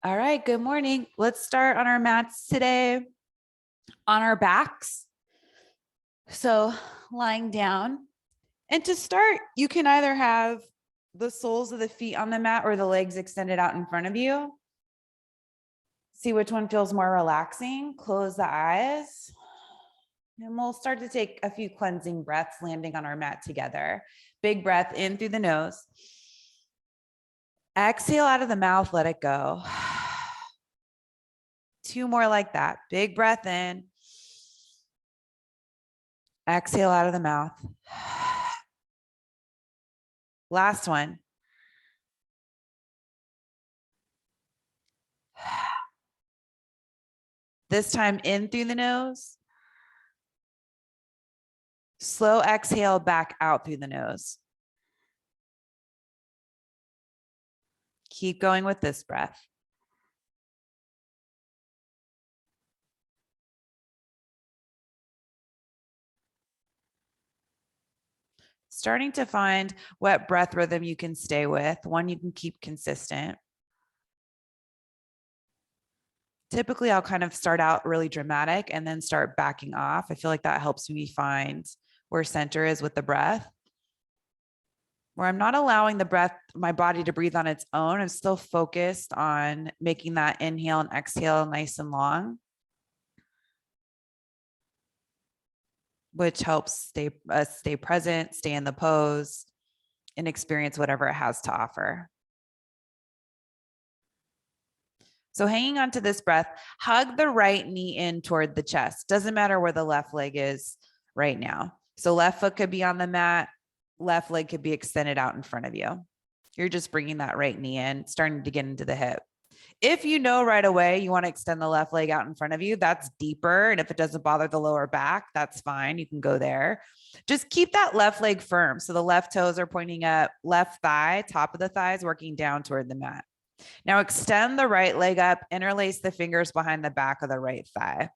All right, good morning. Let's start on our mats today on our backs. So lying down. And to start, you can either have the soles of the feet on the mat or the legs extended out in front of you. See which one feels more relaxing. Close the eyes. And we'll start to take a few cleansing breaths landing on our mat together. Big breath in through the nose. Exhale out of the mouth, let it go. 2 more like that. Big breath in. Exhale out of the mouth. Last one. This time in through the nose. Slow exhale back out through the nose. Keep going with this breath. Starting to find what breath rhythm you can stay with, one you can keep consistent. Typically, I'll kind of start out really dramatic and then start backing off. I feel like that helps me find where center is with the breath. Where I'm not allowing the breath, my body to breathe on its own. I'm still focused on making that inhale and exhale nice and long, which helps stay present, stay in the pose, and experience whatever it has to offer. So hanging on to this breath, hug the right knee in toward the chest. Doesn't matter where the left leg is right now. So left foot could be on the mat, left leg could be extended out in front of you. You're just bringing that right knee in, starting to get into the hip. If you know right away you want to extend the left leg out in front of you, that's deeper. And if it doesn't bother the lower back, that's fine. You can go there. Just keep that left leg firm. So the left toes are pointing up, left thigh, top of the thighs working down toward the mat. Now extend the right leg up, interlace the fingers behind the back of the right thigh.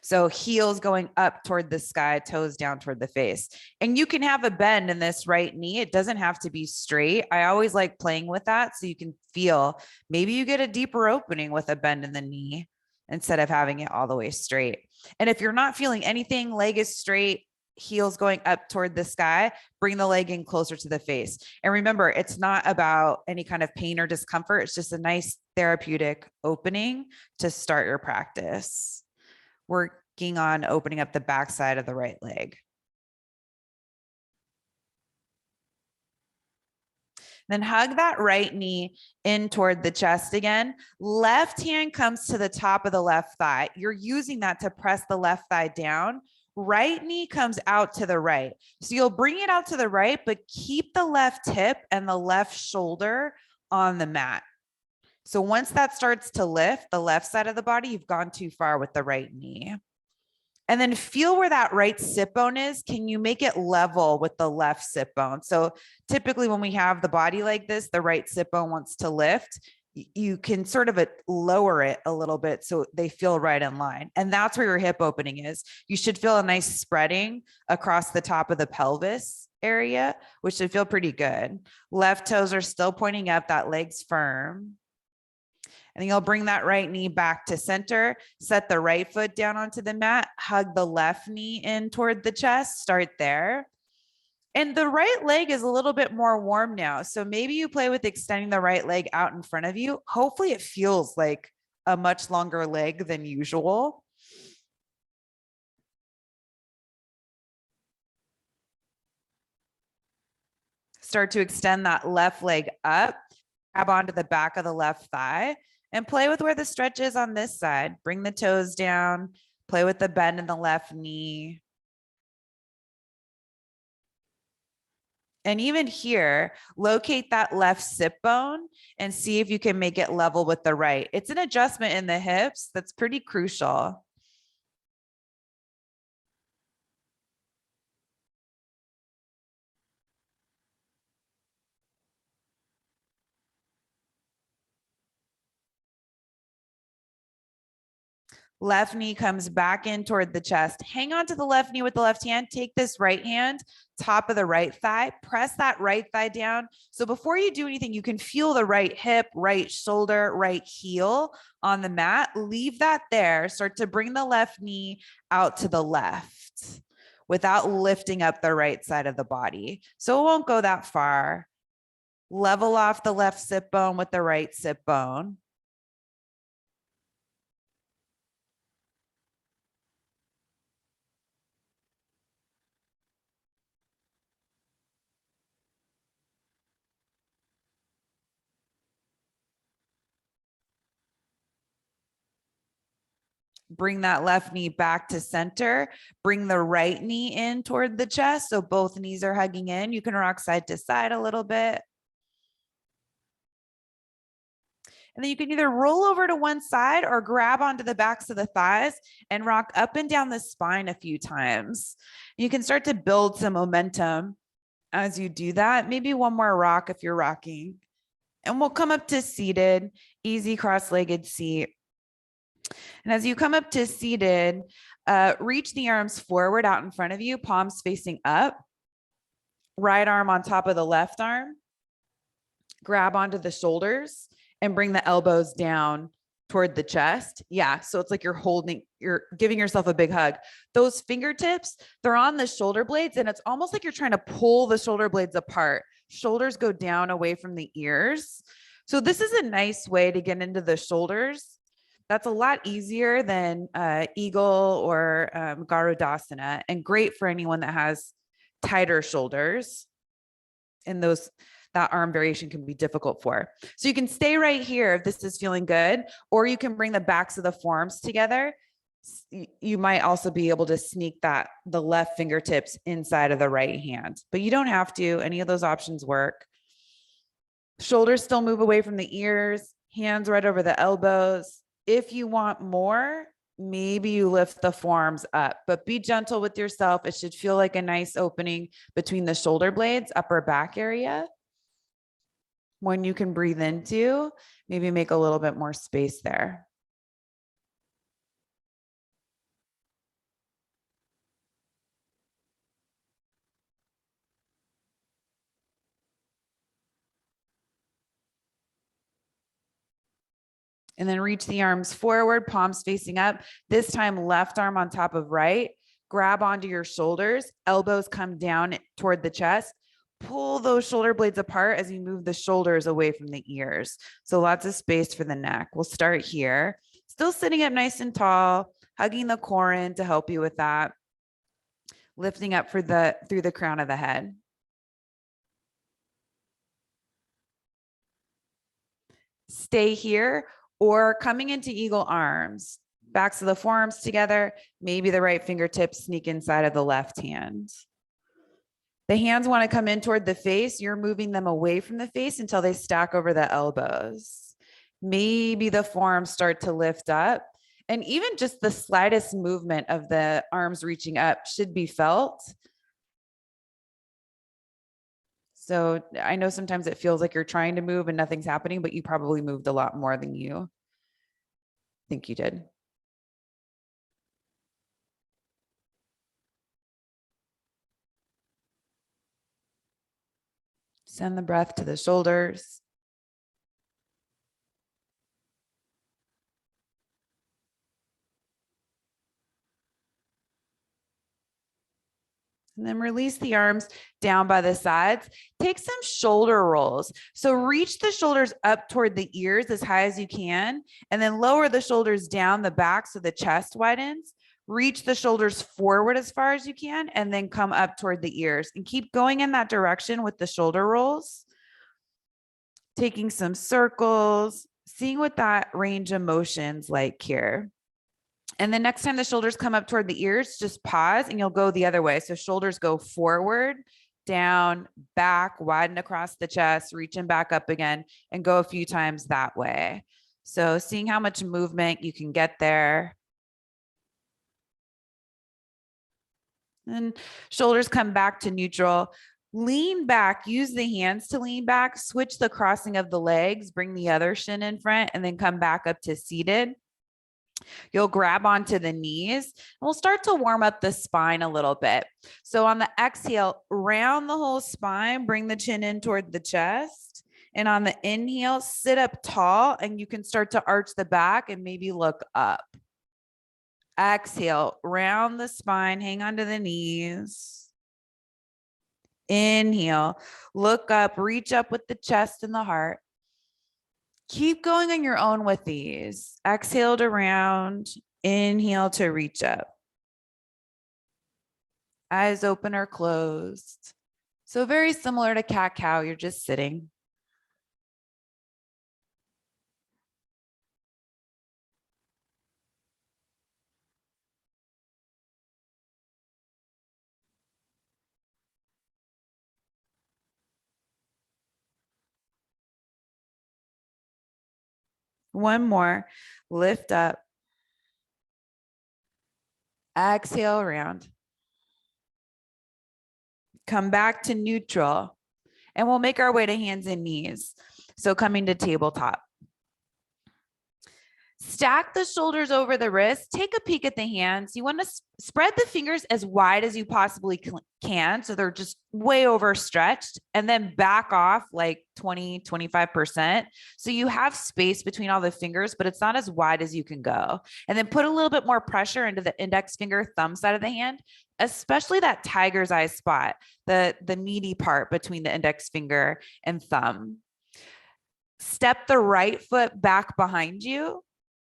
So heels going up toward the sky, toes down toward the face. And you can have a bend in this right knee. It doesn't have to be straight. I always like playing with that so you can feel, maybe you get a deeper opening with a bend in the knee instead of having it all the way straight. And if you're not feeling anything, leg is straight, heels going up toward the sky, bring the leg in closer to the face. And remember, it's not about any kind of pain or discomfort. It's just a nice therapeutic opening to start your practice. Working on opening up the backside of the right leg. Then hug that right knee in toward the chest again. Left hand comes to the top of the left thigh. You're using that to press the left thigh down. Right knee comes out to the right. So you'll bring it out to the right, but keep the left hip and the left shoulder on the mat. So once that starts to lift the left side of the body, you've gone too far with the right knee. And then feel where that right sit bone is. Can you make it level with the left sit bone? So typically when we have the body like this, the right sit bone wants to lift. You can sort of lower it a little bit so they feel right in line. And that's where your hip opening is. You should feel a nice spreading across the top of the pelvis area, which should feel pretty good. Left toes are still pointing up, that leg's firm. And then you'll bring that right knee back to center, set the right foot down onto the mat, hug the left knee in toward the chest, start there. And the right leg is a little bit more warm now. So maybe you play with extending the right leg out in front of you. Hopefully it feels like a much longer leg than usual. Start to extend that left leg up, grab onto the back of the left thigh, and play with where the stretch is on this side. Bring the toes down, play with the bend in the left knee. And even here, locate that left sit bone and see if you can make it level with the right. It's an adjustment in the hips that's pretty crucial. Left knee comes back in toward the chest. Hang on to the left knee with the left hand. Take this right hand, top of the right thigh. Press that right thigh down. So before you do anything, you can feel the right hip, right shoulder, right heel on the mat. Leave that there. Start to bring the left knee out to the left without lifting up the right side of the body. So it won't go that far. Level off the left sit bone with the right sit bone. Bring that left knee back to center. Bring the right knee in toward the chest. So both knees are hugging in. You can rock side to side a little bit. And then you can either roll over to one side or grab onto the backs of the thighs and rock up and down the spine a few times. You can start to build some momentum as you do that. Maybe one more rock if you're rocking. And we'll come up to seated, easy cross-legged seat. And as you come up to seated, reach the arms forward out in front of you, palms facing up. Right arm on top of the left arm. Grab onto the shoulders and bring the elbows down toward the chest. Yeah, so it's like you're giving yourself a big hug. Those fingertips, they're on the shoulder blades, and it's almost like you're trying to pull the shoulder blades apart. Shoulders go down away from the ears. So this is a nice way to get into the shoulders. That's a lot easier than eagle or Garudasana, and great for anyone that has tighter shoulders. And that arm variation can be difficult for. So you can stay right here if this is feeling good, or you can bring the backs of the forearms together. You might also be able to sneak the left fingertips inside of the right hand, but you don't have to. Any of those options work. Shoulders still move away from the ears, hands right over the elbows. If you want more, maybe you lift the forearms up, but be gentle with yourself. It should feel like a nice opening between the shoulder blades, upper back area. When you can breathe into, maybe make a little bit more space there. And then reach the arms forward, palms facing up. This time, left arm on top of right. Grab onto your shoulders, elbows come down toward the chest. Pull those shoulder blades apart as you move the shoulders away from the ears. So lots of space for the neck. We'll start here. Still sitting up nice and tall, hugging the core in to help you with that. Lifting up through the crown of the head. Stay here, or coming into eagle arms. Backs of the forearms together, maybe the right fingertips sneak inside of the left hand. The hands want to come in toward the face. You're moving them away from the face until they stack over the elbows. Maybe the forearms start to lift up, and even just the slightest movement of the arms reaching up should be felt. So I know sometimes it feels like you're trying to move and nothing's happening, but you probably moved a lot more than you think you did. Send the breath to the shoulders. And then release the arms down by the sides. Take some shoulder rolls. So reach the shoulders up toward the ears as high as you can, and then lower the shoulders down the back so the chest widens. Reach the shoulders forward as far as you can, and then come up toward the ears. And keep going in that direction with the shoulder rolls. Taking some circles, seeing what that range of motion's like here. And the next time the shoulders come up toward the ears, just pause and you'll go the other way. So shoulders go forward, down, back, widen across the chest, reaching back up again, and go a few times that way. So seeing how much movement you can get there. And shoulders come back to neutral. Lean back, use the hands to lean back, switch the crossing of the legs, bring the other shin in front, and then come back up to seated. You'll grab onto the knees and we'll start to warm up the spine a little bit. So on the exhale, round the whole spine, bring the chin in toward the chest. And on the inhale, sit up tall and you can start to arch the back and maybe look up. Exhale, round the spine, hang onto the knees. Inhale, look up, reach up with the chest and the heart. Keep going on your own with these. Exhale to round, inhale to reach up. Eyes open or closed. So very similar to cat-cow, you're just sitting. One more, lift up. Exhale around. Come back to neutral and we'll make our way to hands and knees. So coming to tabletop. Stack the shoulders over the wrists. Take a peek at the hands. You want to spread the fingers as wide as you possibly can. So they're just way overstretched, and then back off like 20, 25%. So you have space between all the fingers, but it's not as wide as you can go. And then put a little bit more pressure into the index finger, thumb side of the hand, especially that tiger's eye spot, the meaty part between the index finger and thumb. Step the right foot back behind you.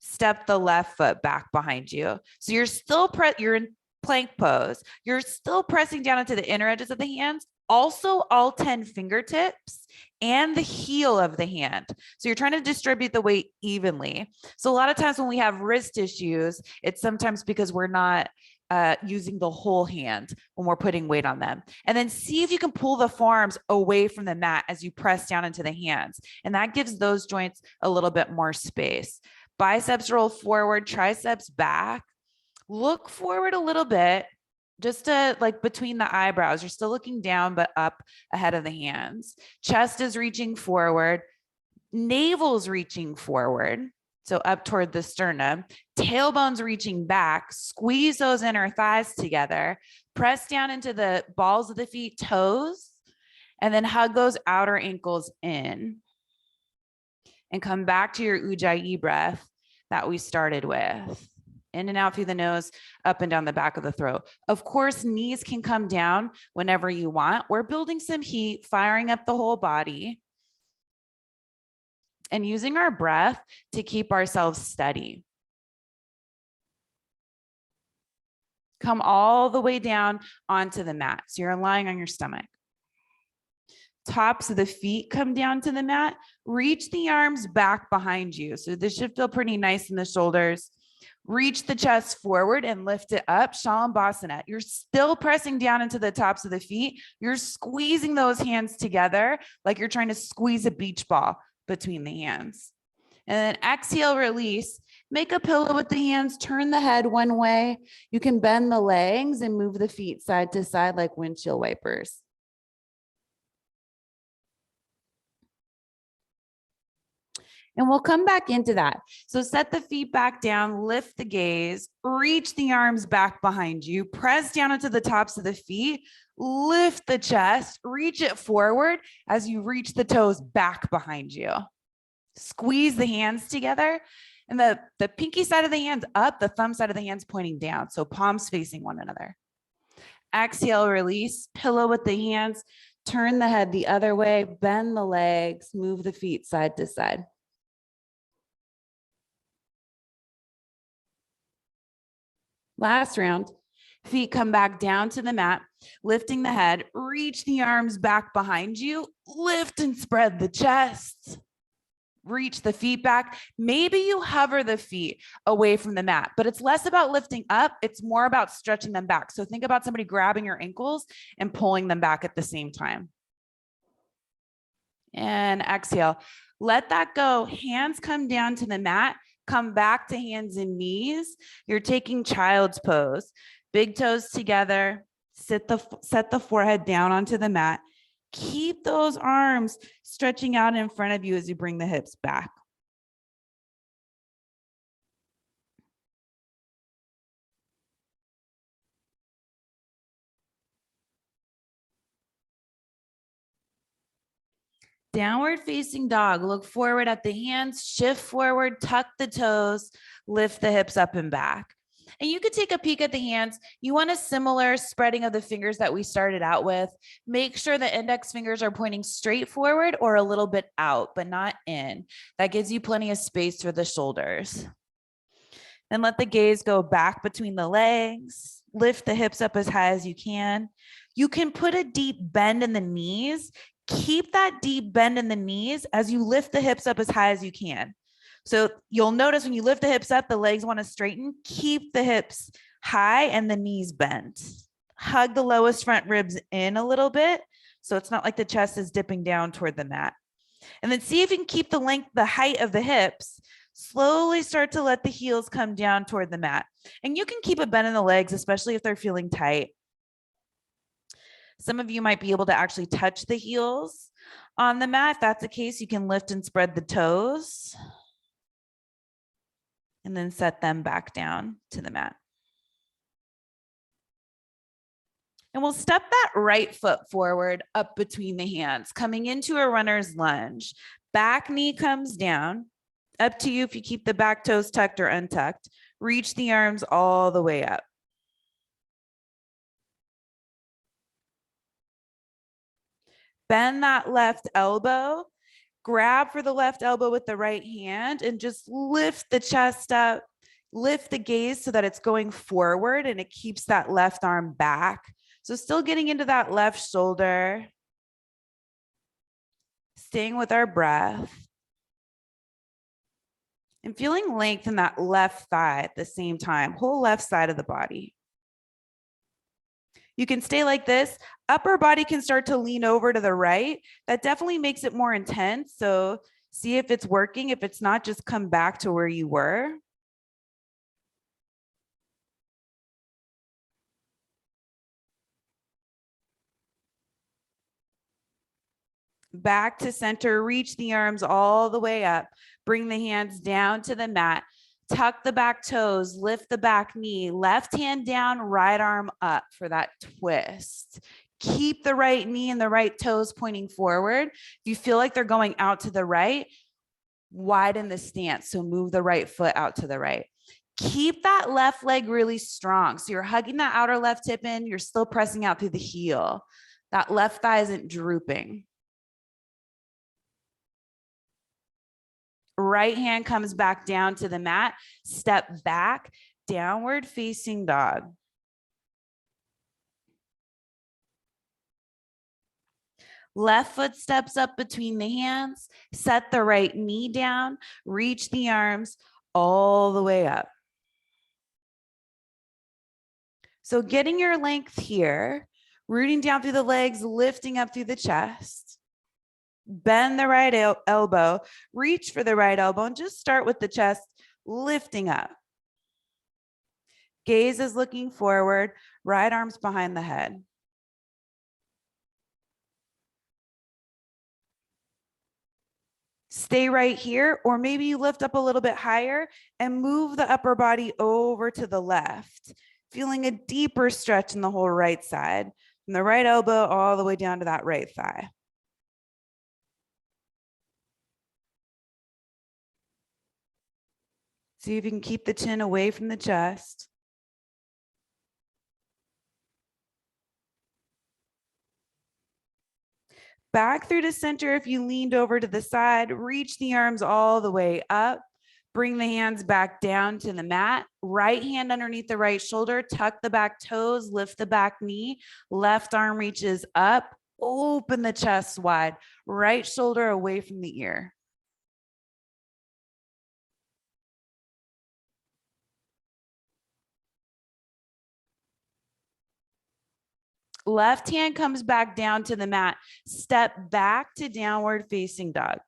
Step the left foot back behind you. So you're still you're in plank pose. You're still pressing down into the inner edges of the hands, also all 10 fingertips and the heel of the hand. So you're trying to distribute the weight evenly. So a lot of times when we have wrist issues, it's sometimes because we're not using the whole hand when we're putting weight on them. And then see if you can pull the forearms away from the mat as you press down into the hands. And that gives those joints a little bit more space. Biceps roll forward, triceps back. Look forward a little bit, just to like between the eyebrows. You're still looking down, but up ahead of the hands. Chest is reaching forward. Navel's reaching forward. So up toward the sternum. Tailbone's reaching back. Squeeze those inner thighs together. Press down into the balls of the feet, toes, and then hug those outer ankles in. And come back to your Ujjayi breath that we started with. In and out through the nose, up and down the back of the throat. Of course, knees can come down whenever you want. We're building some heat, firing up the whole body, and using our breath to keep ourselves steady. Come all the way down onto the mat. So you're lying on your stomach. Tops of the feet come down to the mat. Reach the arms back behind you. So this should feel pretty nice in the shoulders. Reach the chest forward and lift it up. Shavasana. You're still pressing down into the tops of the feet. You're squeezing those hands together like you're trying to squeeze a beach ball between the hands. And then exhale, release. Make a pillow with the hands. Turn the head one way. You can bend the legs and move the feet side to side like windshield wipers. And we'll come back into that. So set the feet back down, lift the gaze, reach the arms back behind you, press down into the tops of the feet, lift the chest, reach it forward as you reach the toes back behind you. Squeeze the hands together and the pinky side of the hands up, the thumb side of the hands pointing down. So palms facing one another. Exhale, release, pillow with the hands, turn the head the other way, bend the legs, move the feet side to side. Last round, feet come back down to the mat, lifting the head, reach the arms back behind you, lift and spread the chest, reach the feet back. Maybe you hover the feet away from the mat, but it's less about lifting up. It's more about stretching them back. So think about somebody grabbing your ankles and pulling them back at the same time. And exhale, let that go. Hands come down to the mat. Come back to hands and knees. You're taking child's pose. Big toes together. Set the forehead down onto the mat. Keep those arms stretching out in front of you as you bring the hips back. Downward facing dog. Look forward at the hands, shift forward, tuck the toes, lift the hips up and back. And you could take a peek at the hands. You want a similar spreading of the fingers that we started out with. Make sure the index fingers are pointing straight forward or a little bit out, but not in. That gives you plenty of space for the shoulders. Then let the gaze go back between the legs. Lift the hips up as high as you can. You can put a deep bend in the knees. Keep that deep bend in the knees as you lift the hips up as high as you can. So you'll notice when you lift the hips up, the legs want to straighten. Keep the hips high and the knees bent. Hug the lowest front ribs in a little bit, so it's not like the chest is dipping down toward the mat. And then see if you can keep the length, the height of the hips. Slowly start to let the heels come down toward the mat. And you can keep a bend in the legs, especially if they're feeling tight. Some of you might be able to actually touch the heels on the mat. If that's the case, you can lift and spread the toes and then set them back down to the mat. And we'll step that right foot forward up between the hands, coming into a runner's lunge. Back knee comes down. Up to you if you keep the back toes tucked or untucked. Reach the arms all the way up. Bend that left elbow. Grab for the left elbow with the right hand and just lift the chest up. Lift the gaze so that it's going forward and it keeps that left arm back. So still getting into that left shoulder. Staying with our breath. And feeling length in that left thigh at the same time, whole left side of the body. You can stay like this. Upper body can start to lean over to the right. That definitely makes it more intense. So see if it's working. If it's not, just come back to where you were. Back to center, reach the arms all the way up. Bring the hands down to the mat. Tuck the back toes, lift the back knee, left hand down, right arm up for that twist. Keep the right knee and the right toes pointing forward. If you feel like they're going out to the right, widen the stance. So move the right foot out to the right. Keep that left leg really strong. So you're hugging that outer left hip in, you're still pressing out through the heel. That left thigh isn't drooping. Right hand comes back down to the mat. Step back, downward facing dog. Left foot steps up between the hands. Set the right knee down. Reach the arms all the way up. So getting your length here, rooting down through the legs, lifting up through the chest. Bend the right elbow, reach for the right elbow, and just start with the chest lifting up. Gaze is looking forward, right arms behind the head. Stay right here, or maybe you lift up a little bit higher and move the upper body over to the left, feeling a deeper stretch in the whole right side, from the right elbow all the way down to that right thigh. See if you can keep the chin away from the chest. Back through to center if you leaned over to the side. Reach the arms all the way up. Bring the hands back down to the mat. Right hand underneath the right shoulder. Tuck the back toes. Lift the back knee. Left arm reaches up. Open the chest wide. Right shoulder away from the ear. Left hand comes back down to the mat. Step back to downward facing dog.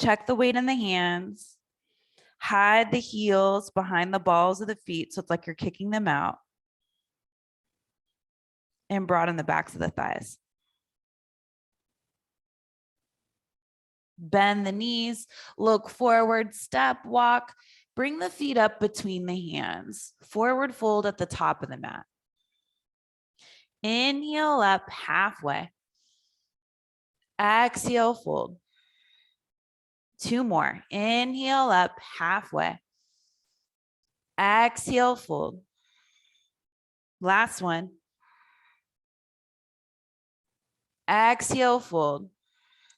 Check the weight in the hands. Hide the heels behind the balls of the feet so it's like you're kicking them out. And broaden the backs of the thighs. Bend the knees, look forward, step, walk. Bring the feet up between the hands. Forward fold at the top of the mat. Inhale up halfway. Exhale, fold. 2 more. Inhale up halfway. Exhale, fold. Last one. Exhale, fold.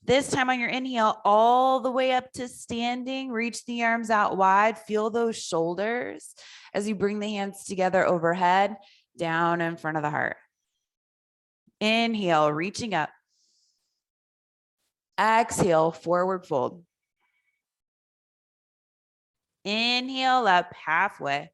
This time on your inhale, all the way up to standing, reach the arms out wide, feel those shoulders as you bring the hands together overhead, down in front of the heart. Inhale, reaching up. Exhale, forward fold. Inhale up halfway.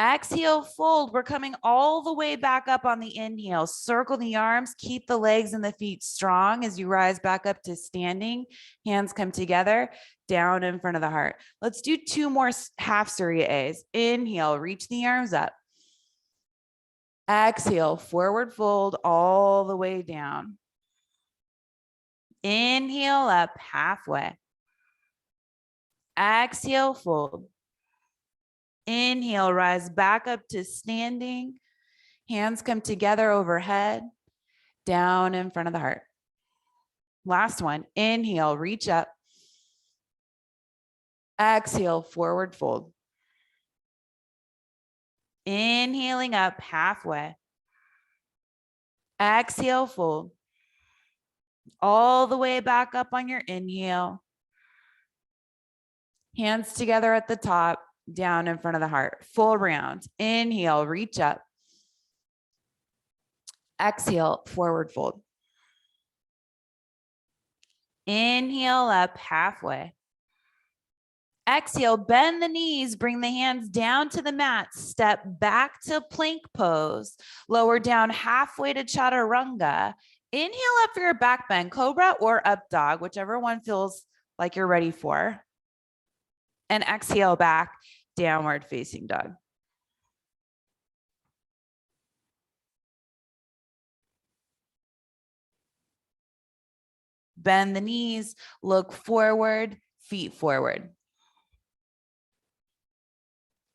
Exhale, fold. We're coming all the way back up on the inhale. Circle the arms, keep the legs and the feet strong as you rise back up to standing. Hands come together, down in front of the heart. Let's do 2 more half Surya A's. Inhale, reach the arms up. Exhale, forward fold all the way down. Inhale up halfway. Exhale, fold. Inhale, rise back up to standing. Hands come together overhead, down in front of the heart. Last one. Inhale, reach up. Exhale, forward fold. Inhaling up halfway. Exhale, fold. All the way back up on your inhale. Hands together at the top, down in front of the heart. Full round. Inhale, reach up. Exhale, forward fold. Inhale up halfway. Exhale, bend the knees, bring the hands down to the mat, step back to plank pose, lower down halfway to chaturanga. Inhale up for your back bend, cobra or up dog, whichever one feels like you're ready for. And exhale back, downward facing dog. Bend the knees, look forward, feet forward.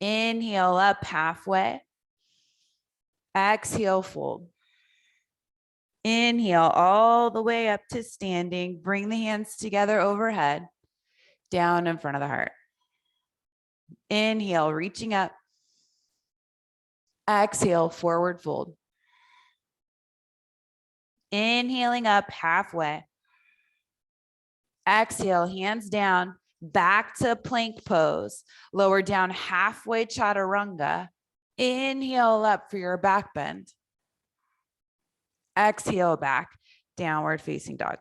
Inhale up halfway. Exhale, fold. Inhale all the way up to standing. Bring the hands together overhead, down in front of the heart. Inhale, reaching up. Exhale, forward fold. Inhaling up halfway. Exhale, hands down, back to plank pose. Lower down halfway chaturanga. Inhale up for your back bend. Exhale back, downward facing dog.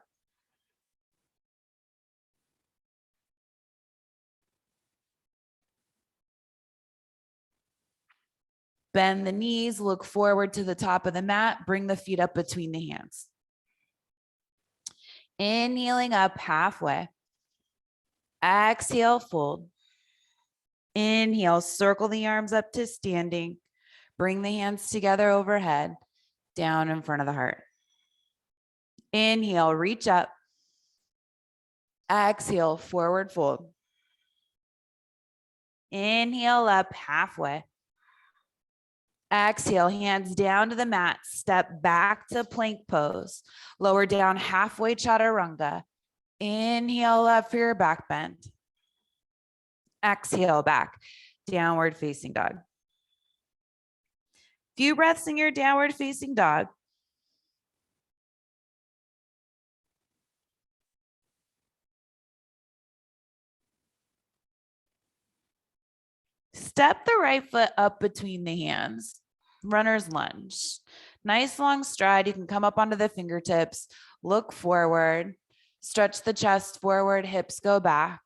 Bend the knees, look forward to the top of the mat, bring the feet up between the hands. Inhaling up halfway. Exhale, fold. Inhale, circle the arms up to standing. Bring the hands together overhead, down in front of the heart. Inhale, reach up. Exhale, forward fold. Inhale up halfway. Exhale, hands down to the mat. Step back to plank pose. Lower down halfway chaturanga. Inhale up for your back bend. Exhale back, downward facing dog. Few breaths in your downward facing dog. Step the right foot up between the hands. Runner's lunge. Nice long stride. You can come up onto the fingertips, look forward, stretch the chest forward, hips go back.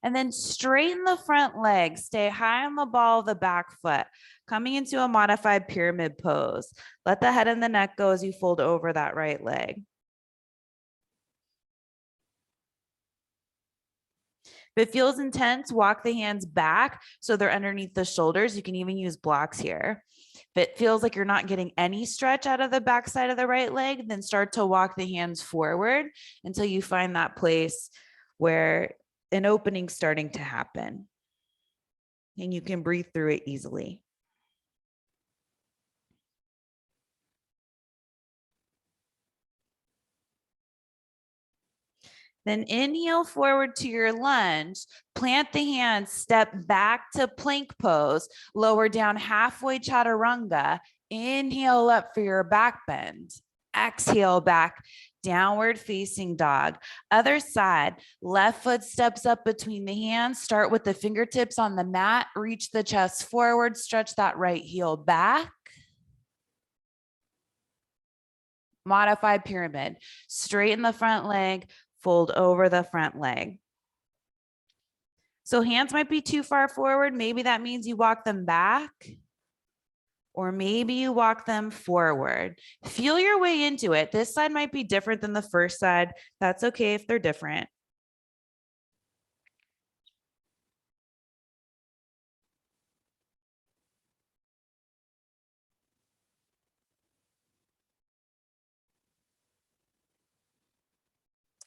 And then straighten the front leg. Stay high on the ball of the back foot, coming into a modified pyramid pose. Let the head and the neck go as you fold over that right leg. If it feels intense, walk the hands back so they're underneath the shoulders. You can even use blocks here. If it feels like you're not getting any stretch out of the back side of the right leg, then start to walk the hands forward until you find that place where an opening's starting to happen. And you can breathe through it easily. Then inhale forward to your lunge, plant the hands, step back to plank pose, lower down halfway chaturanga, inhale up for your back bend, exhale back, downward facing dog. Other side, left foot steps up between the hands, start with the fingertips on the mat, reach the chest forward, stretch that right heel back. Modified pyramid, straighten the front leg, fold over the front leg. So hands might be too far forward. Maybe that means you walk them back, or maybe you walk them forward. Feel your way into it. This side might be different than the first side. That's okay if they're different.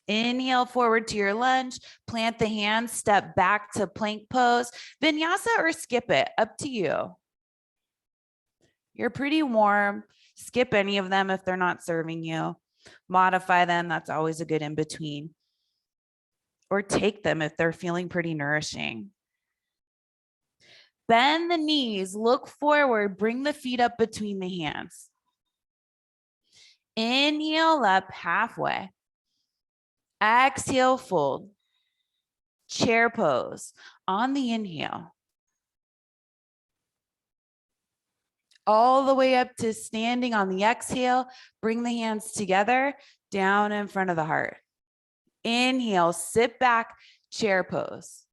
Inhale forward to your lunge, plant the hands, step back to plank pose, vinyasa or skip it, up to you. You're pretty warm. Skip any of them if they're not serving you. Modify them. That's always a good in between. Or take them if they're feeling pretty nourishing. Bend the knees, look forward, bring the feet up between the hands. Inhale up halfway. Exhale, fold. Chair pose on the inhale. All the way up to standing on the exhale. Bring the hands together, down in front of the heart. Inhale, sit back, chair pose.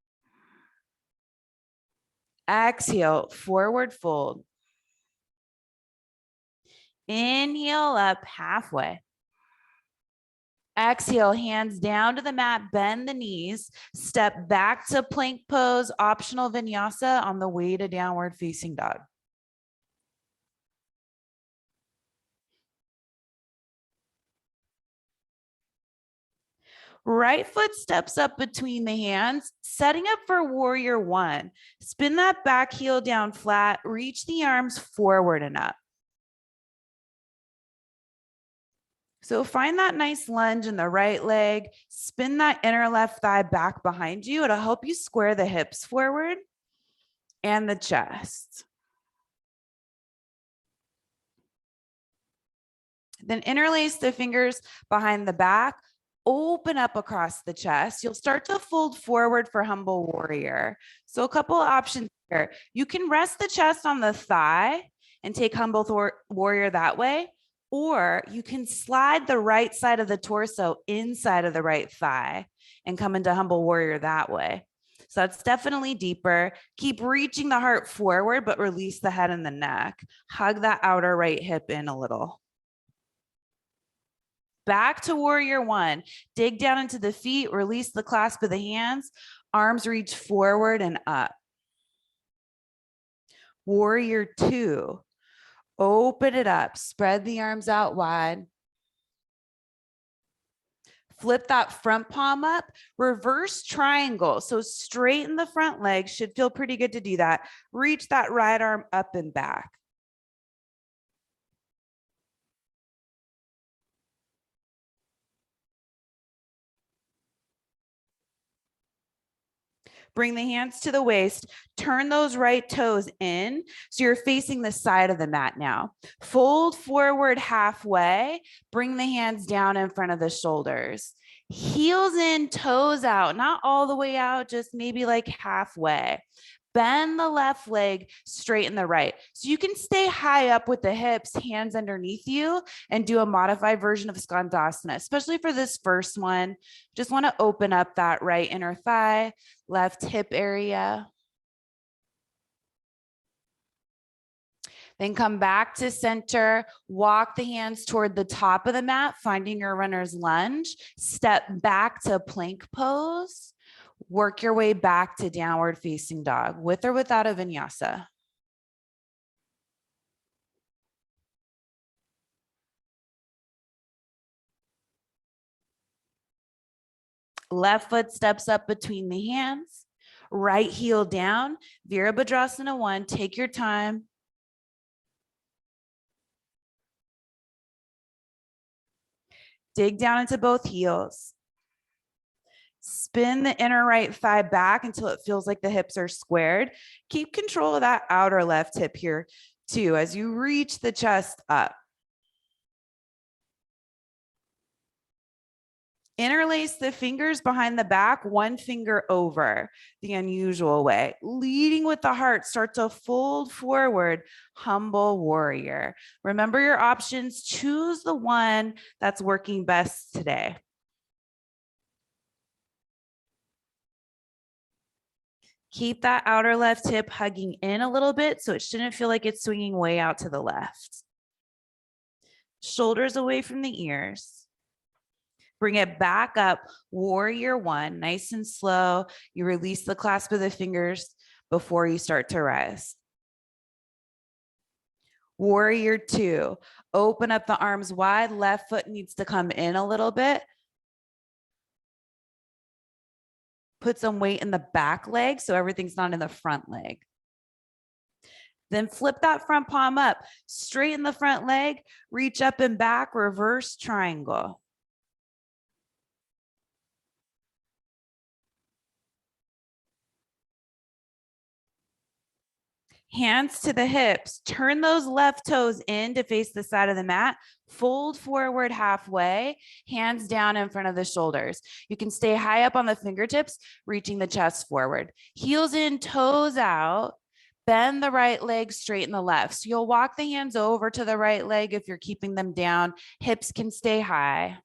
Exhale, forward fold. Inhale up halfway. Exhale, hands down to the mat, bend the knees, step back to plank pose, optional vinyasa on the way to downward facing dog. Right foot steps up between the hands, setting up for warrior one. Spin that back heel down flat, reach the arms forward and up. So find that nice lunge in the right leg, spin that inner left thigh back behind you. It'll help you square the hips forward and the chest. Then interlace the fingers behind the back, open up across the chest. You'll start to fold forward for humble warrior. So a couple of options here. You can rest the chest on the thigh and take humble warrior that way, or you can slide the right side of the torso inside of the right thigh and come into humble warrior that way. So that's definitely deeper. Keep reaching the heart forward, but release the head and the neck. Hug that outer right hip in a little. Back to warrior one. Dig down into the feet, release the clasp of the hands, arms reach forward and up. Warrior two. Open it up, spread the arms out wide. Flip that front palm up, reverse triangle. So straighten the front leg, should feel pretty good to do that. Reach that right arm up and back. Bring the hands to the waist, turn those right toes in. So you're facing the side of the mat now. Fold forward halfway, bring the hands down in front of the shoulders. Heels in, toes out, not all the way out, just maybe like halfway. Bend the left leg, straighten the right. So you can stay high up with the hips, hands underneath you, and do a modified version of Skandasana, especially for this first one. Just want to open up that right inner thigh, left hip area. Then come back to center, walk the hands toward the top of the mat, finding your runner's lunge. Step back to plank pose. Work your way back to downward facing dog, with or without a vinyasa. Left foot steps up between the hands, right heel down, Veerabhadrasana 1, take your time. Dig down into both heels. Spin the inner right thigh back until it feels like the hips are squared. Keep control of that outer left hip here too as you reach the chest up. Interlace the fingers behind the back, one finger over, the unusual way. Leading with the heart, start to fold forward, humble warrior. Remember your options, choose the one that's working best today. Keep that outer left hip hugging in a little bit so it shouldn't feel like it's swinging way out to the left. Shoulders away from the ears. Bring it back up, warrior one, nice and slow. You release the clasp of the fingers before you start to rise. Warrior two, open up the arms wide, left foot needs to come in a little bit. Put some weight in the back leg so everything's not in the front leg. Then flip that front palm up, straighten the front leg, reach up and back, reverse triangle. Hands to the hips, turn those left toes in to face the side of the mat, fold forward halfway, hands down in front of the shoulders. You can stay high up on the fingertips, reaching the chest forward. Heels in, toes out, bend the right leg, straighten the left. So you'll walk the hands over to the right leg if you're keeping them down. Hips can stay high.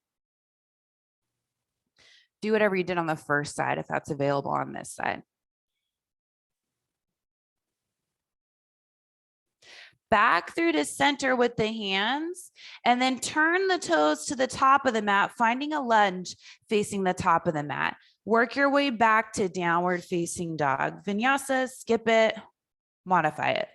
Do whatever you did on the first side if that's available on this side. Back through to center with the hands, and then turn the toes to the top of the mat, finding a lunge facing the top of the mat. Work your way back to downward facing dog. Vinyasa, skip it, modify it.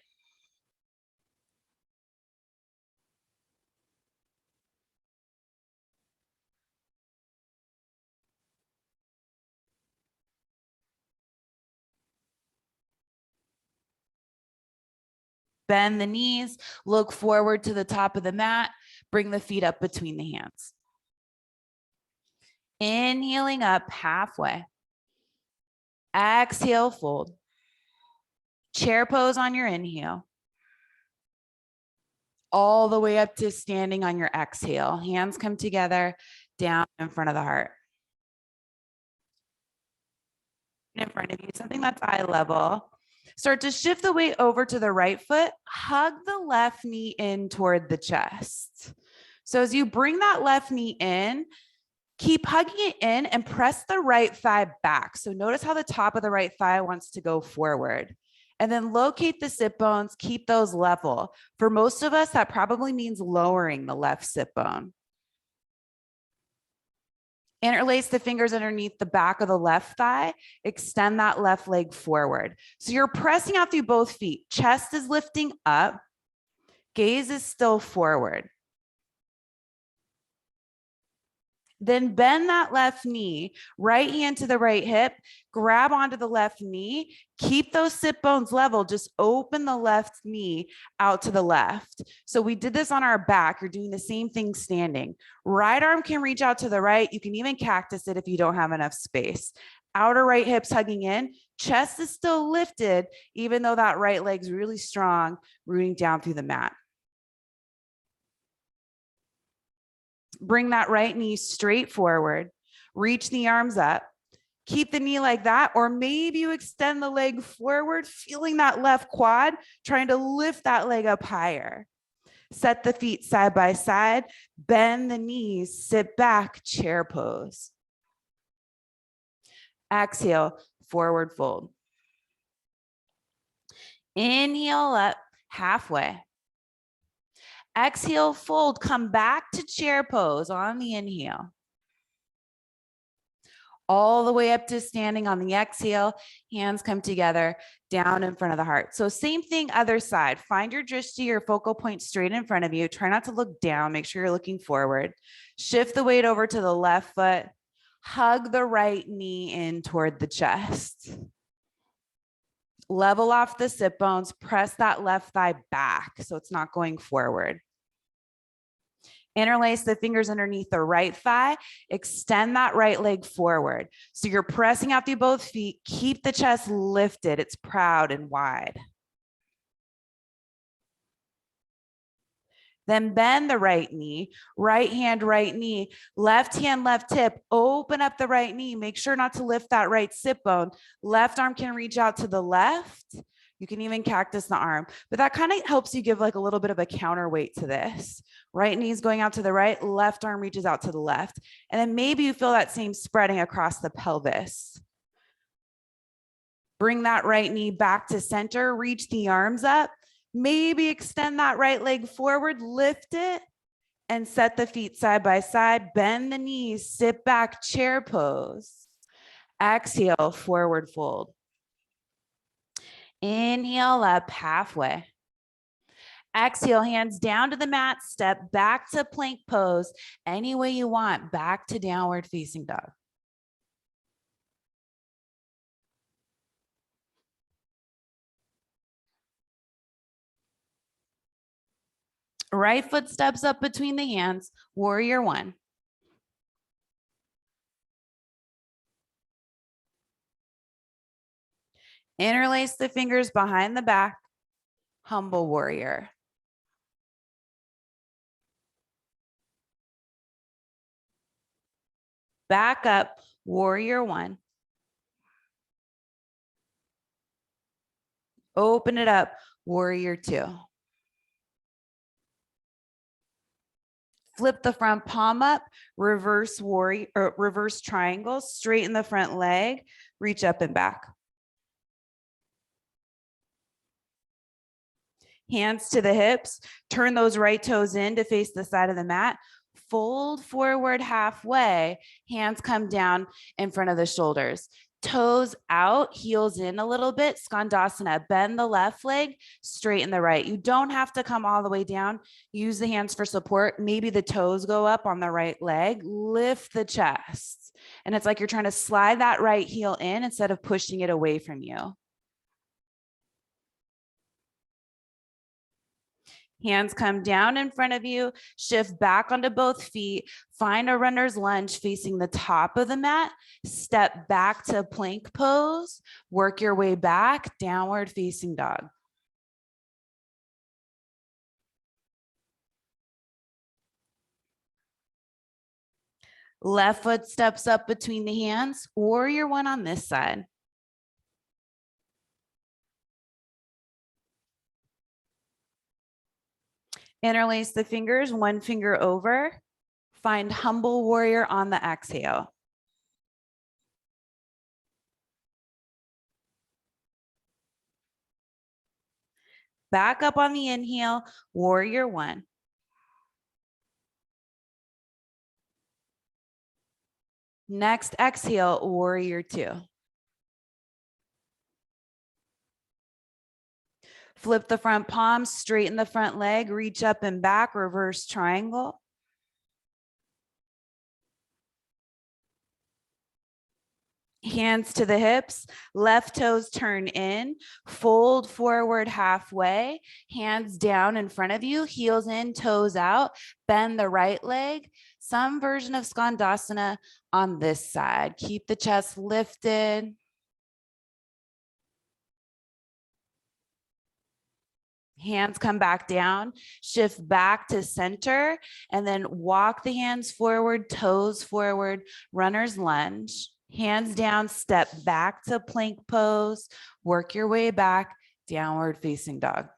Bend the knees, look forward to the top of the mat, bring the feet up between the hands. Inhaling up halfway. Exhale, fold. Chair pose on your inhale. All the way up to standing on your exhale. Hands come together, down in front of the heart. In front of you, something that's eye level. Start to shift the weight over to the right foot. Hug the left knee in toward the chest. So as you bring that left knee in, keep hugging it in and press the right thigh back. So notice how the top of the right thigh wants to go forward. And then locate the sit bones, keep those level. For most of us, that probably means lowering the left sit bone. Interlace the fingers underneath the back of the left thigh. Extend that left leg forward. So you're pressing out through both feet. Chest is lifting up. Gaze is still forward. Then bend that left knee, right hand to the right hip, grab onto the left knee, keep those sit bones level, just open the left knee out to the left. So we did this on our back. You're doing the same thing standing. Right arm can reach out to the right. You can even cactus it if you don't have enough space. Outer right hip's hugging in, chest is still lifted, even though that right leg's really strong, rooting down through the mat. Bring that right knee straight forward. Reach the arms up. Keep the knee like that, or maybe you extend the leg forward, feeling that left quad, trying to lift that leg up higher. Set the feet side by side, bend the knees, sit back, chair pose. Exhale, forward fold. Inhale up, halfway. Exhale, fold, come back to chair pose on the inhale. All the way up to standing on the exhale, hands come together, down in front of the heart. So same thing, other side. Find your drishti, your focal point straight in front of you. Try not to look down, make sure you're looking forward. Shift the weight over to the left foot. Hug the right knee in toward the chest. Level off the sit bones, press that left thigh back so it's not going forward. Interlace the fingers underneath the right thigh. Extend that right leg forward. So you're pressing out through both feet. Keep the chest lifted. It's proud and wide. Then bend the right knee, right hand, right knee, left hand, left hip. Open up the right knee. Make sure not to lift that right sit bone. Left arm can reach out to the left. You can even cactus the arm, but that kind of helps you give like a little bit of a counterweight to this. Right knee is going out to the right, left arm reaches out to the left. And then maybe you feel that same spreading across the pelvis. Bring that right knee back to center, reach the arms up. Maybe extend that right leg forward, lift it, and set the feet side by side. Bend the knees, sit back, chair pose. Exhale, forward fold. Inhale up halfway. Exhale, hands down to the mat, step back to plank pose. Any way you want, back to downward facing dog. Right foot steps up between the hands, warrior one. Interlace the fingers behind the back, humble warrior. Back up, warrior one. Open it up, warrior two. Flip the front palm up, reverse warrior, or reverse triangle, straighten the front leg, reach up and back. Hands to the hips, turn those right toes in to face the side of the mat. Fold forward halfway, hands come down in front of the shoulders. Toes out, heels in a little bit. Skandasana, bend the left leg, straighten the right. You don't have to come all the way down. Use the hands for support. Maybe the toes go up on the right leg. Lift the chest. And it's like you're trying to slide that right heel in instead of pushing it away from you. Hands come down in front of you, shift back onto both feet, find a runner's lunge facing the top of the mat, step back to plank pose, work your way back, downward facing dog. Left foot steps up between the hands, warrior one on this side. Interlace the fingers, one finger over. Find humble warrior on the exhale. Back up on the inhale, warrior one. Next exhale, warrior two. Flip the front palm, straighten the front leg, reach up and back, reverse triangle. Hands to the hips, left toes turn in, fold forward halfway, hands down in front of you, heels in, toes out, bend the right leg. Some version of Skandasana on this side. Keep the chest lifted. Hands come back down, shift back to center, and then walk the hands forward, toes forward, runner's lunge. Hands down, step back to plank pose, work your way back, downward facing dog.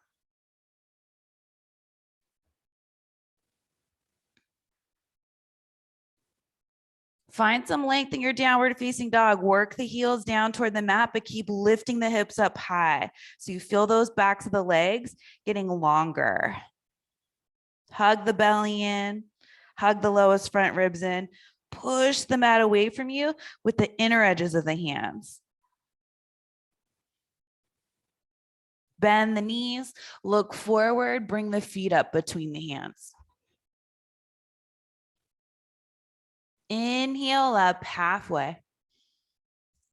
Find some length in your downward facing dog. Work the heels down toward the mat, but keep lifting the hips up high. So you feel those backs of the legs getting longer. Hug the belly in, hug the lowest front ribs in, push the mat away from you with the inner edges of the hands. Bend the knees, look forward, bring the feet up between the hands. Inhale up halfway.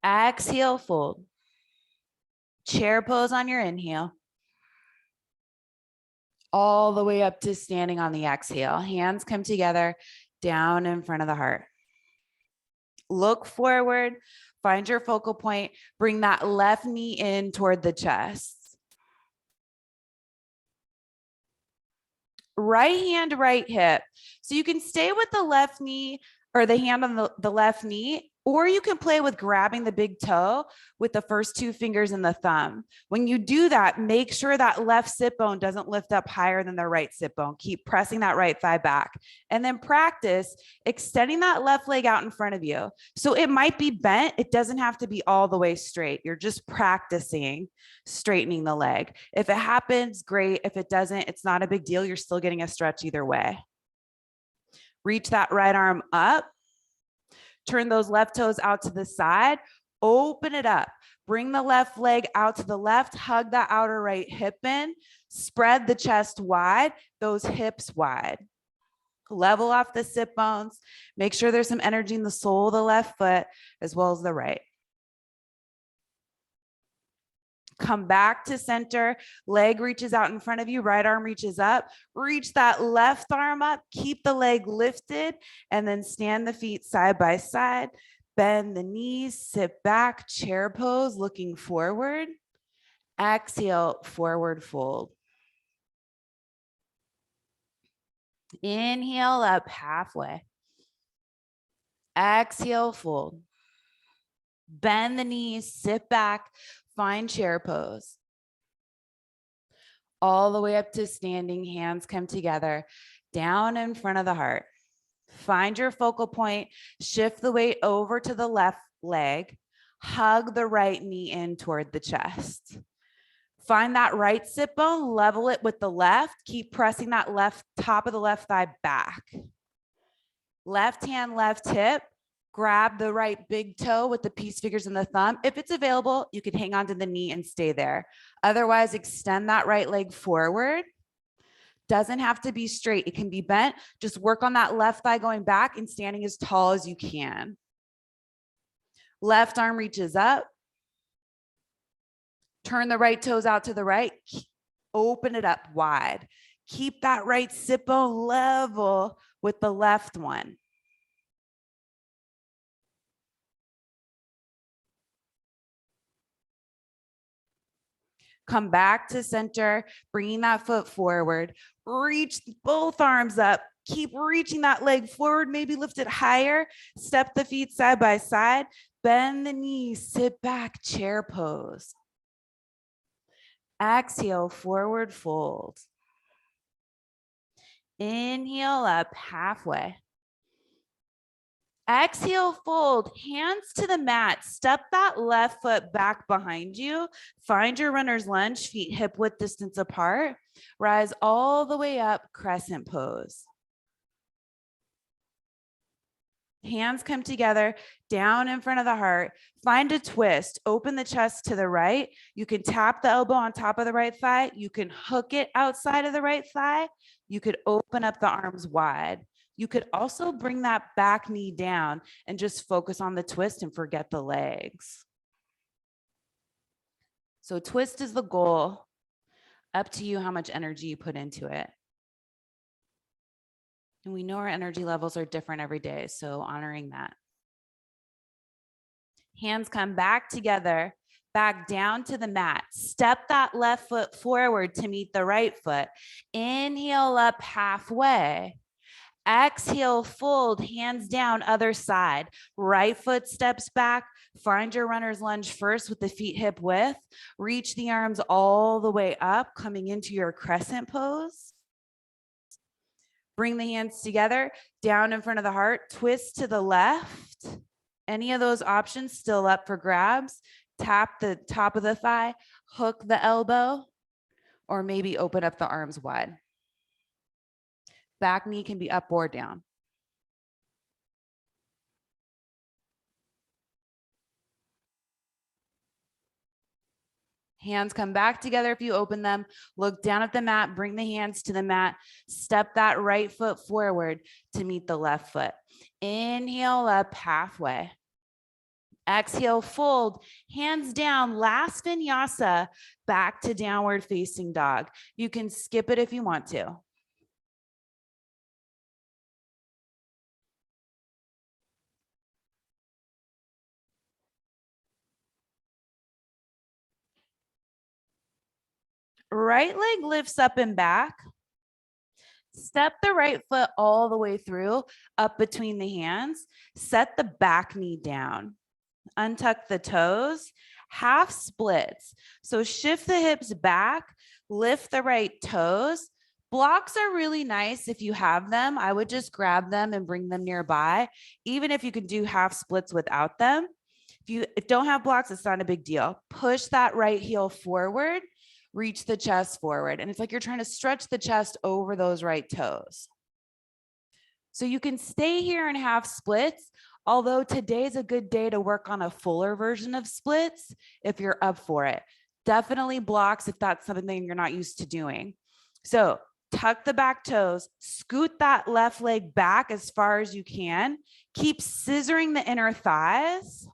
Exhale, fold. Chair pose on your inhale. all the way up to standing on the exhale. Hands come together down in front of the heart. Look forward, find your focal point, bring that left knee in toward the chest. Right hand, right hip. So you can stay with the left knee or the hand on the left knee, or you can play with grabbing the big toe with the first two fingers and the thumb. When you do that, make sure that left sit bone doesn't lift up higher than the right sit bone. Keep pressing that right thigh back. And then practice extending that left leg out in front of you. So it might be bent. It doesn't have to be all the way straight. You're just practicing straightening the leg. If it happens, great. If it doesn't, it's not a big deal. You're still getting a stretch either way. Reach that right arm up. Turn those left toes out to the side. Open it up. Bring the left leg out to the left. Hug that outer right hip in. Spread the chest wide, those hips wide. Level off the sit bones. Make sure there's some energy in the sole of the left foot as well as the right. Come back to center. Leg reaches out in front of you. Right arm reaches up. Reach that left arm up. Keep the leg lifted and then stand the feet side by side. Bend the knees. Sit back. Chair pose. Looking forward. Exhale. Forward fold. Inhale up halfway. Exhale. Fold. Bend the knees. Sit back. Find chair pose. All the way up to standing, hands come together, down in front of the heart. Find your focal point, shift the weight over to the left leg, hug the right knee in toward the chest. Find that right sit bone, level it with the left, keep pressing that left top of the left thigh back. Left hand, left hip. Grab the right big toe with the peace fingers and the thumb. If it's available, you could hang on to the knee and stay there. Otherwise, extend that right leg forward. Doesn't have to be straight. It can be bent. Just work on that left thigh going back and standing as tall as you can. Left arm reaches up. Turn the right toes out to the right. Open it up wide. Keep that right sit bone level with the left one. Come back to center, bringing that foot forward. Reach both arms up. Keep reaching that leg forward, maybe lift it higher. Step the feet side by side. Bend the knees, sit back, chair pose. Exhale, forward fold. Inhale up halfway. Exhale, fold, hands to the mat. Step that left foot back behind you. Find your runner's lunge, feet hip width distance apart. Rise all the way up, crescent pose. Hands come together, down in front of the heart. Find a twist. Open the chest to the right. You can tap the elbow on top of the right thigh. You can hook it outside of the right thigh. You could open up the arms wide. You could also bring that back knee down and just focus on the twist and forget the legs. So twist is the goal. Up to you how much energy you put into it. And we know our energy levels are different every day, so honoring that. Hands come back together, back down to the mat. Step that left foot forward to meet the right foot. Inhale up halfway. Exhale, fold, hands down, other side. Right foot steps back. Find your runner's lunge first with the feet hip width. Reach the arms all the way up, coming into your crescent pose. Bring the hands together, down in front of the heart. Twist to the left. Any of those options still up for grabs. Tap the top of the thigh, hook the elbow, or maybe open up the arms wide. Back knee can be up or down. Hands come back together if you open them. Look down at the mat, bring the hands to the mat. Step that right foot forward to meet the left foot. Inhale up halfway. Exhale, fold, hands down, last vinyasa, back to downward facing dog. You can skip it if you want to. Right leg lifts up and back. Step the right foot all the way through, up between the hands. Set the back knee down. Untuck the toes, half splits. So shift the hips back, lift the right toes. Blocks are really nice if you have them. I would just grab them and bring them nearby, even if you can do half splits without them. If you don't have blocks, it's not a big deal. Push that right heel forward, reach the chest forward. And it's like you're trying to stretch the chest over those right toes. So you can stay here in half splits, although today's a good day to work on a fuller version of splits if you're up for it. Definitely blocks if that's something you're not used to doing. So tuck the back toes, scoot that left leg back as far as you can. Keep scissoring the inner thighs.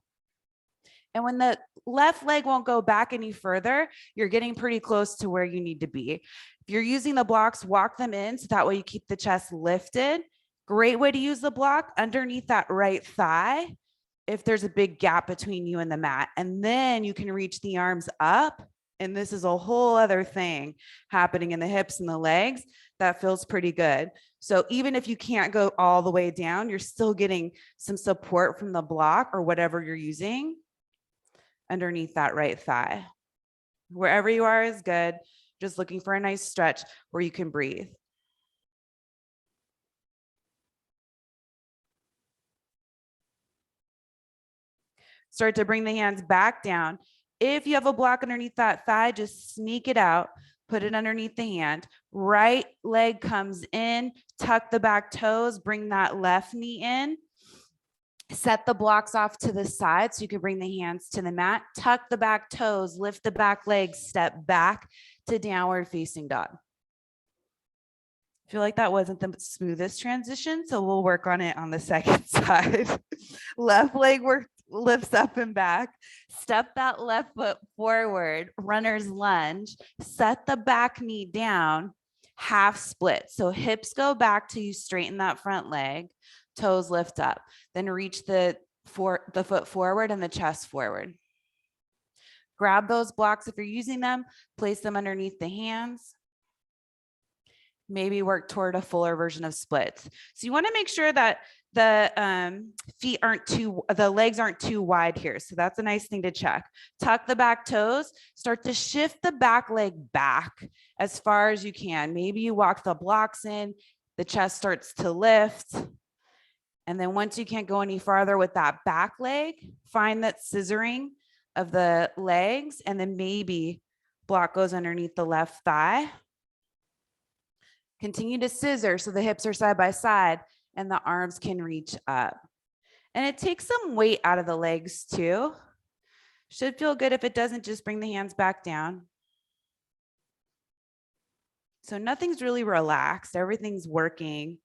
And when the left leg won't go back any further, you're getting pretty close to where you need to be. If you're using the blocks, walk them in so that way you keep the chest lifted. Great way to use the block underneath that right thigh if there's a big gap between you and the mat. And then you can reach the arms up. And this is a whole other thing happening in the hips and the legs that feels pretty good. So even if you can't go all the way down, you're still getting some support from the block or whatever you're using underneath that right thigh. Wherever you are is good. Just looking for a nice stretch where you can breathe. Start to bring the hands back down. If you have a block underneath that thigh, just sneak it out, put it underneath the hand. Right leg comes in, tuck the back toes, bring that left knee in. Set the blocks off to the side so you can bring the hands to the mat. Tuck the back toes, lift the back legs, step back to downward facing dog. I feel like that wasn't the smoothest transition, so we'll work on it on the second side. Left leg lifts up and back. Step that left foot forward, runner's lunge. Set the back knee down, half split. So hips go back till you straighten that front leg. Toes lift up, then reach the foot forward and the chest forward. Grab those blocks if you're using them, place them underneath the hands. Maybe work toward a fuller version of splits. So you want to make sure that the the legs aren't too wide here. So that's a nice thing to check. Tuck the back toes, start to shift the back leg back as far as you can. Maybe you walk the blocks in, the chest starts to lift. And then once you can't go any farther with that back leg, find that scissoring of the legs, and then maybe block goes underneath the left thigh. Continue to scissor so the hips are side by side and the arms can reach up. And it takes some weight out of the legs too. Should feel good if it doesn't. Just bring the hands back down. So nothing's really relaxed. Everything's working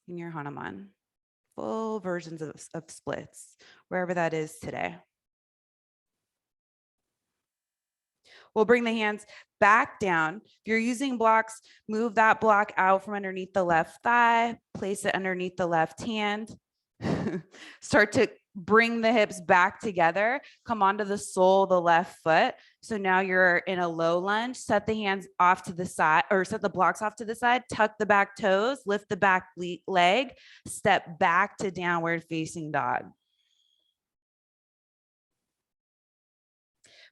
in your Hanuman. Full versions of splits, wherever that is today. We'll bring the hands back down. If you're using blocks, move that block out from underneath the left thigh, place it underneath the left hand. Start to bring the hips back together, come onto the sole of the left foot. So now you're in a low lunge. Set the hands off to the side, or set the blocks off to the side, tuck the back toes, lift the back leg, step back to downward facing dog.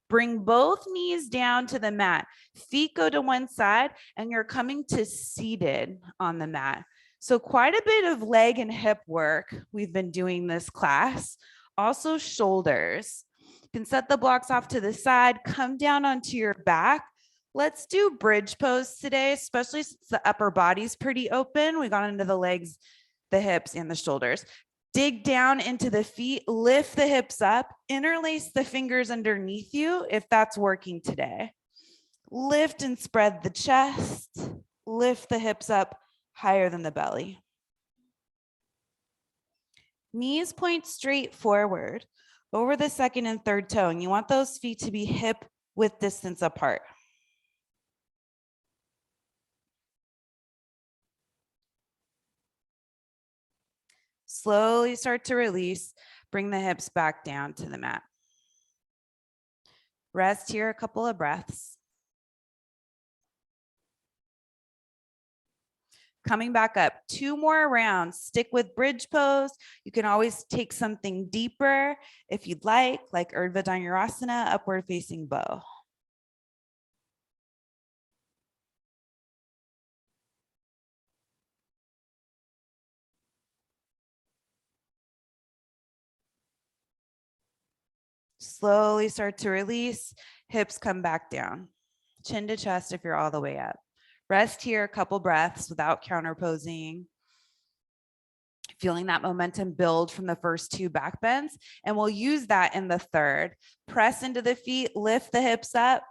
Bring both knees down to the mat. Feet go to one side and you're coming to seated on the mat. So quite a bit of leg and hip work we've been doing this class. Also shoulders. You can set the blocks off to the side, come down onto your back. Let's do bridge pose today, especially since the upper body's pretty open. We got into the legs, the hips, and the shoulders. Dig down into the feet, lift the hips up, interlace the fingers underneath you if that's working today. Lift and spread the chest, lift the hips up higher than the belly. Knees point straight forward over the second and third toe. And you want those feet to be hip width distance apart. Slowly start to release. Bring the hips back down to the mat. Rest here a couple of breaths. Coming back up, 2 more rounds. Stick with bridge pose. You can always take something deeper if you'd like Veerabhadrasana, upward facing bow. Slowly start to release. Hips come back down. Chin to chest if you're all the way up. Rest here a couple breaths without counterposing. Feeling that momentum build from the first 2 back bends. And we'll use that in the third. Press into the feet, lift the hips up.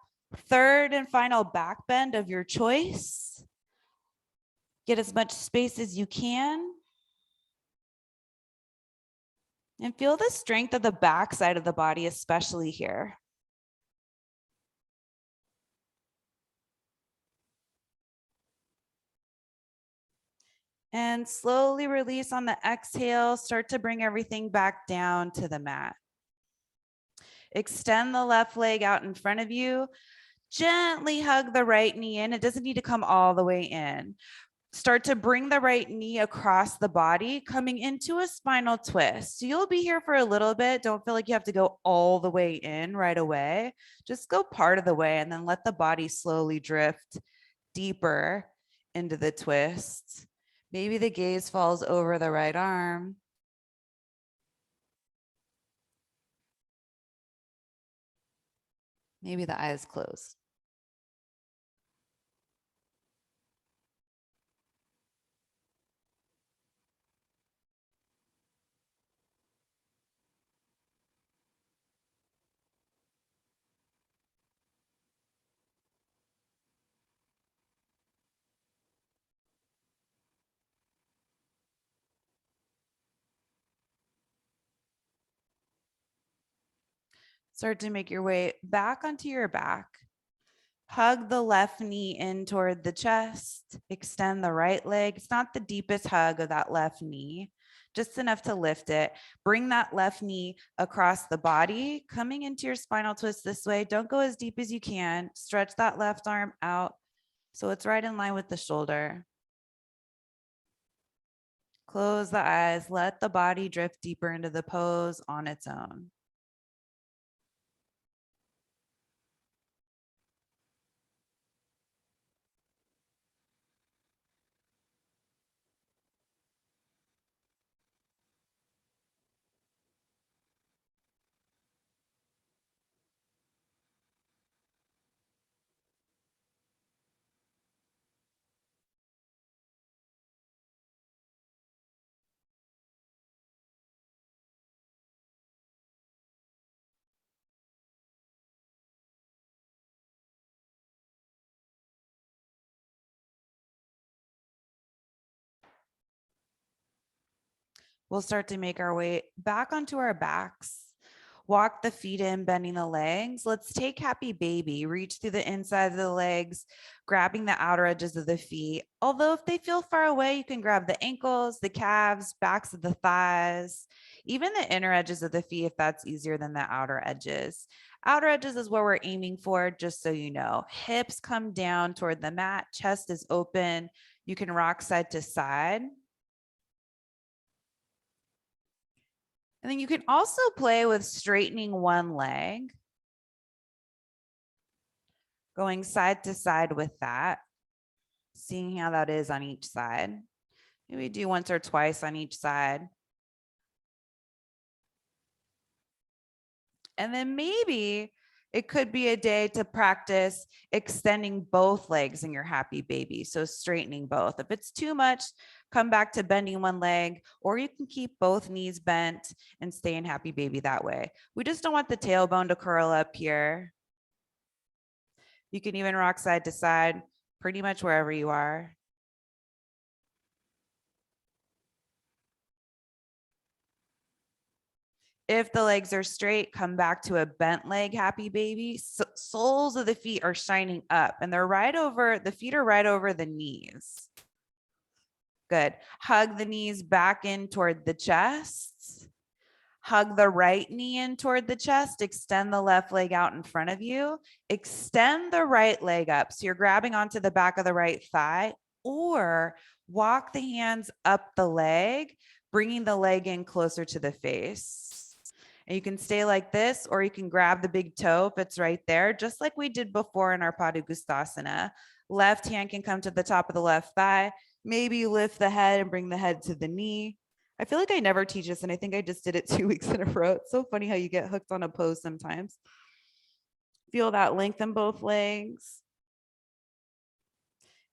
Third and final back bend of your choice. Get as much space as you can. And feel the strength of the back side of the body, especially here. And slowly release on the exhale. Start to bring everything back down to the mat. Extend the left leg out in front of you. Gently hug the right knee in. It doesn't need to come all the way in. Start to bring the right knee across the body, coming into a spinal twist. So you'll be here for a little bit. Don't feel like you have to go all the way in right away. Just go part of the way and then let the body slowly drift deeper into the twist. Maybe the gaze falls over the right arm. Maybe the eyes close. Start to make your way back onto your back. Hug the left knee in toward the chest. Extend the right leg. It's not the deepest hug of that left knee, just enough to lift it. Bring that left knee across the body, coming into your spinal twist this way. Don't go as deep as you can. Stretch that left arm out so it's right in line with the shoulder. Close the eyes. Let the body drift deeper into the pose on its own. We'll start to make our way back onto our backs. Walk the feet in, bending the legs. Let's take happy baby. Reach through the inside of the legs, grabbing the outer edges of the feet. Although if they feel far away, you can grab the ankles, the calves, backs of the thighs, even the inner edges of the feet if that's easier than the outer edges. Outer edges is what we're aiming for, just so you know. Hips come down toward the mat, chest is open. You can rock side to side. And then you can also play with straightening one leg, going side to side with that, seeing how that is on each side. Maybe do once or twice on each side. And then maybe it could be a day to practice extending both legs in your happy baby. So straightening both. If it's too much, come back to bending one leg, or you can keep both knees bent and stay in happy baby that way. We just don't want the tailbone to curl up here. You can even rock side to side, pretty much wherever you are. If the legs are straight, come back to a bent leg, happy baby. Soles of the feet are shining up and they're right over, the feet are right over the knees. Good. Hug the knees back in toward the chest. Hug the right knee in toward the chest. Extend the left leg out in front of you. Extend the right leg up. So you're grabbing onto the back of the right thigh, or walk the hands up the leg, bringing the leg in closer to the face. And you can stay like this, or you can grab the big toe if it's right there, just like we did before in our Padangusthasana. Left hand can come to the top of the left thigh. Maybe lift the head and bring the head to the knee. I feel like I never teach this, and I think I just did it 2 weeks in a row. It's so funny how you get hooked on a pose sometimes. Feel that lengthen both legs.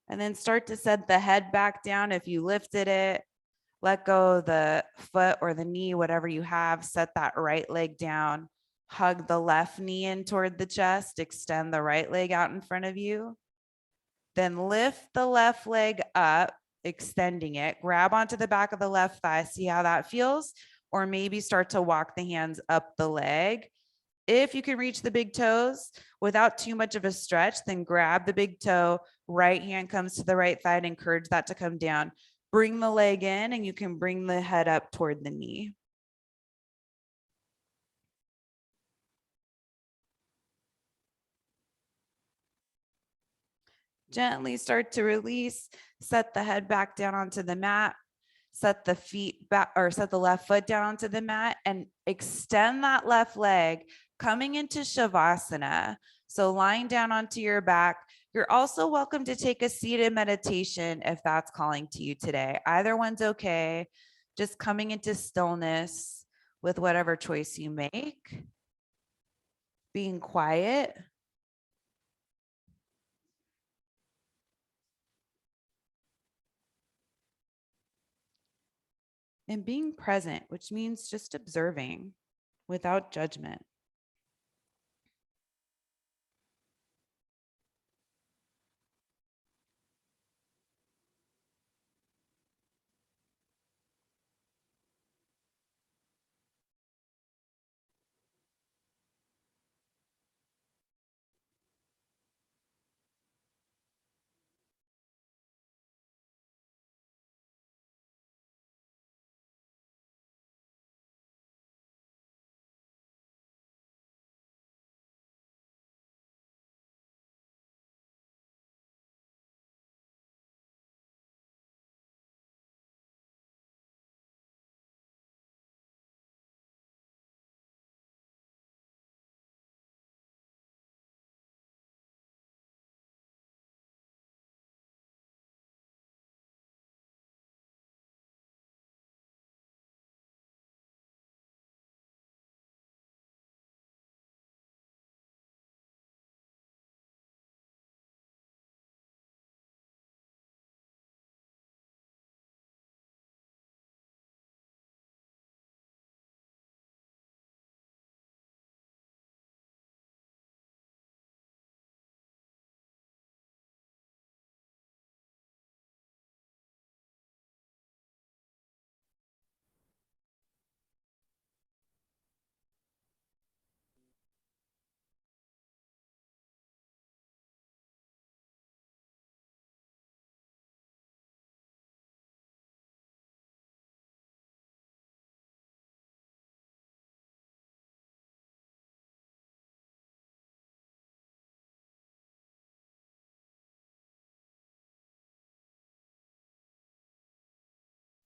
And then start to set the head back down if you lifted it. Let go the foot or the knee, whatever you have. Set that right leg down. Hug the left knee in toward the chest. Extend the right leg out in front of you. Then lift the left leg up, extending it. Grab onto the back of the left thigh. See how that feels? Or maybe start to walk the hands up the leg. If you can reach the big toes without too much of a stretch, then grab the big toe. Right hand comes to the right thigh and encourage that to come down. Bring the leg in and you can bring the head up toward the knee. Gently start to release, set the head back down onto the mat, set the feet back or set the left foot down onto the mat and extend that left leg coming into Shavasana. So lying down onto your back. You're also welcome to take a seated meditation if that's calling to you today. Either one's okay. Just coming into stillness with whatever choice you make. Being quiet. And being present, which means just observing without judgment.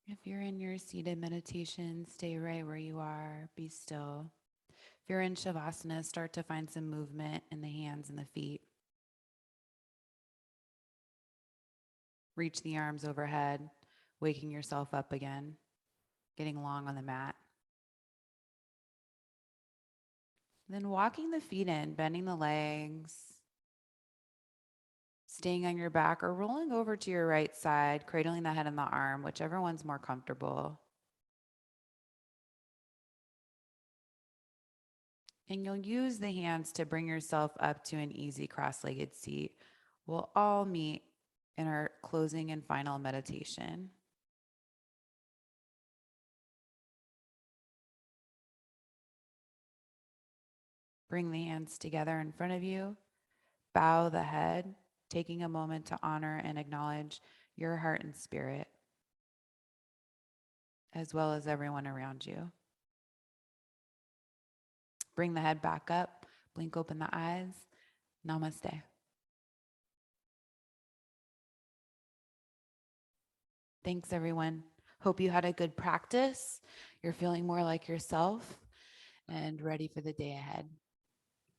If you're in your seated meditation, stay right where you are, be still. If you're in Shavasana, start to find some movement in the hands and the feet. Reach the arms overhead, waking yourself up again, getting long on the mat. Then walking the feet in, bending the legs, staying on your back or rolling over to your right side, cradling the head and the arm, whichever one's more comfortable. And you'll use the hands to bring yourself up to an easy cross-legged seat. We'll all meet in our closing and final meditation. Bring the hands together in front of you. Bow the head, taking a moment to honor and acknowledge your heart and spirit, as well as everyone around you. Bring the head back up, blink open the eyes. Namaste. Thanks, everyone. Hope you had a good practice. You're feeling more like yourself and ready for the day ahead.